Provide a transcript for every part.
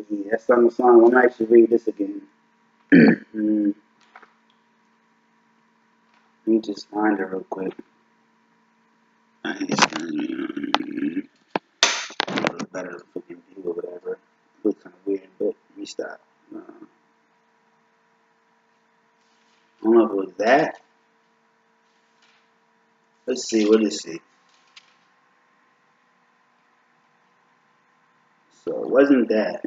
Yeah, that's the song. I'm gonna actually read this again. Let me just find it real quick. Better fucking view or whatever. It looks kind of weird, but let me stop. I don't know if it was that. Let's see. What is it? So it wasn't that.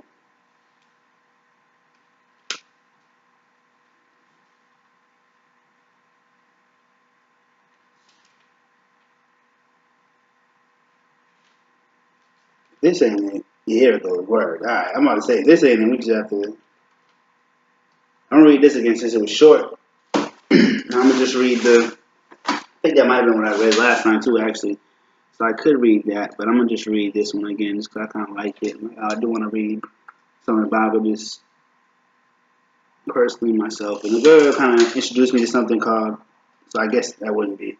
This ain't it. Yeah, here it goes. Word. All right. I'm about to say this ain't it. We just have to. I'm gonna read this again since it was short. I'm gonna just read the. I think that might have been what I read last time too, actually. So I could read that, but I'm gonna just read this one again just because I kind of like it. I do want to read some of the Bible just personally myself. And the girl kind of introduced me to something called. So I guess that wouldn't be.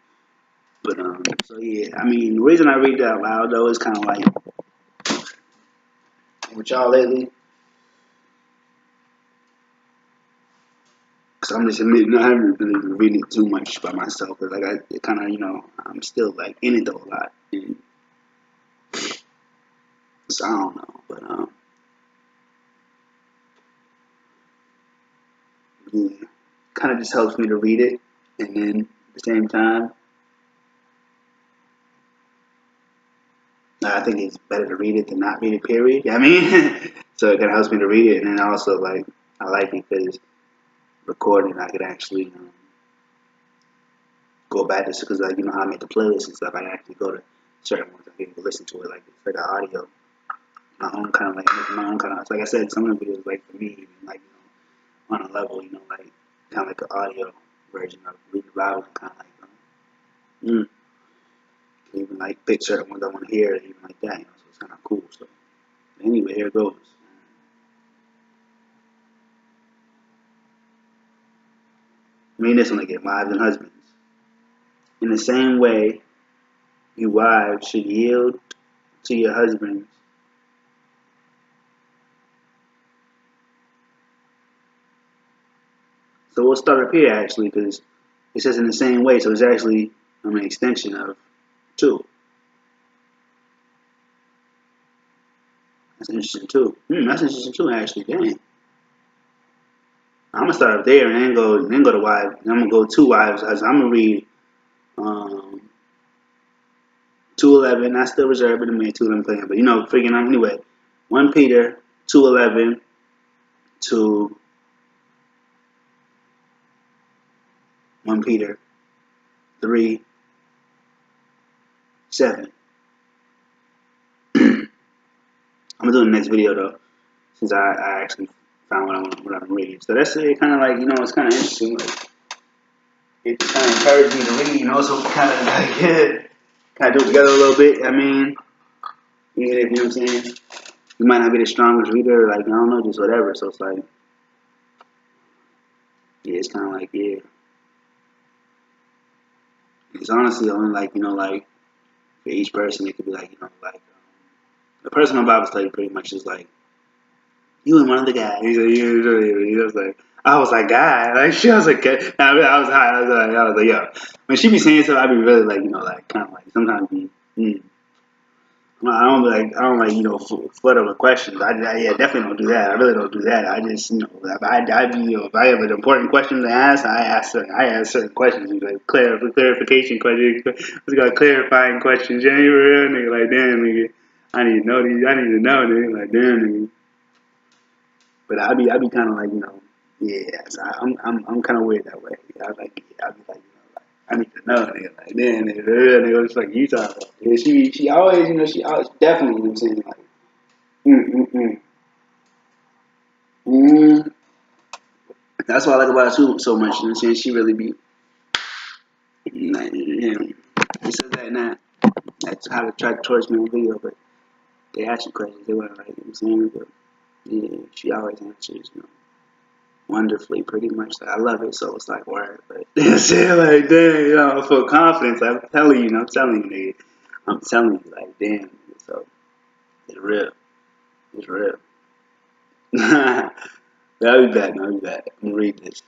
But so yeah, I mean, the reason I read that out loud though is kind of like with y'all lately, because I'm just admitting I haven't really been reading it too much by myself. Cause like I kind of I'm still like in it though a lot, and so I don't know, but yeah, kind of just helps me to read it, and then at the same time, I think it's better to read it than not read it. Period. I mean, so it kind of helps me to read it, and then also like I like it because recording I could actually go back to because like how I make the playlist and stuff. I can actually go to certain ones and can listen to it like it's like an audio, my own kind of like my own kind of like I said, some of the videos like for me like on a level like kind of like an audio version of reading the Bible and kind of like even like pick certain ones I want to hear even like that. So it's kind of cool. So anyway, here it goes. Read this one again, wives and husbands. In the same way, you wives should yield to your husbands. So we'll start up here actually because it says in the same way, so it's actually an extension of two. That's interesting too. That's interesting too actually. Dang. I'm gonna start up there and then go to wives. I'm gonna go to wives. I'm gonna read 2:11. I still reserve it. I mean 2:11 playing, but freaking anyway. 1 Peter 2:11 to 1 Peter 3:7. I'm gonna do the next video though, since I actually found what I'm reading. So that's it. Kind of like it's kind of interesting. Like, it kind of encouraged me to read, so kind of like kind of do it together a little bit. I mean, even if what I'm saying, you might not be the strongest reader, like I don't know, just whatever. So it's like, yeah, it's kind of like it's honestly only like like for each person, it could be like like the person in Bible study pretty much is like. You and one of the guys. He was like, I was like, guy. Like, she was like, I was high. I was like, yo. When she be saying stuff, I be really like, like, kind of like, sometimes be, I don't like, flood up with questions. Yeah, definitely don't do that. I really don't do that. I just, if I have an important question to ask, I ask certain questions. Like, clarification questions. What's got clarifying questions? Yeah, you real nigga. Like, damn, nigga. I need to know these. I need to know, nigga. Like, damn, nigga. But I be kind of like yeah. So I'm kind of weird that way. I be like like I need to know nigga like damn nigga real nigga what's like you talking about? Yeah, she always she always definitely what I'm saying like mm mm mm mm. That's what I like about her too so much. You know what I'm saying? She really be like it says that now. That's how to attract towards me on video, but they ask you questions. They weren't like what I'm saying, but yeah, she always answers. Wonderfully, pretty much. Like, I love it, so it's like word. But shit, like damn, for confidence, I'm telling you, nigga. I'm telling you, like damn. So it's real. It's real. I'll be back. I'm gonna read this.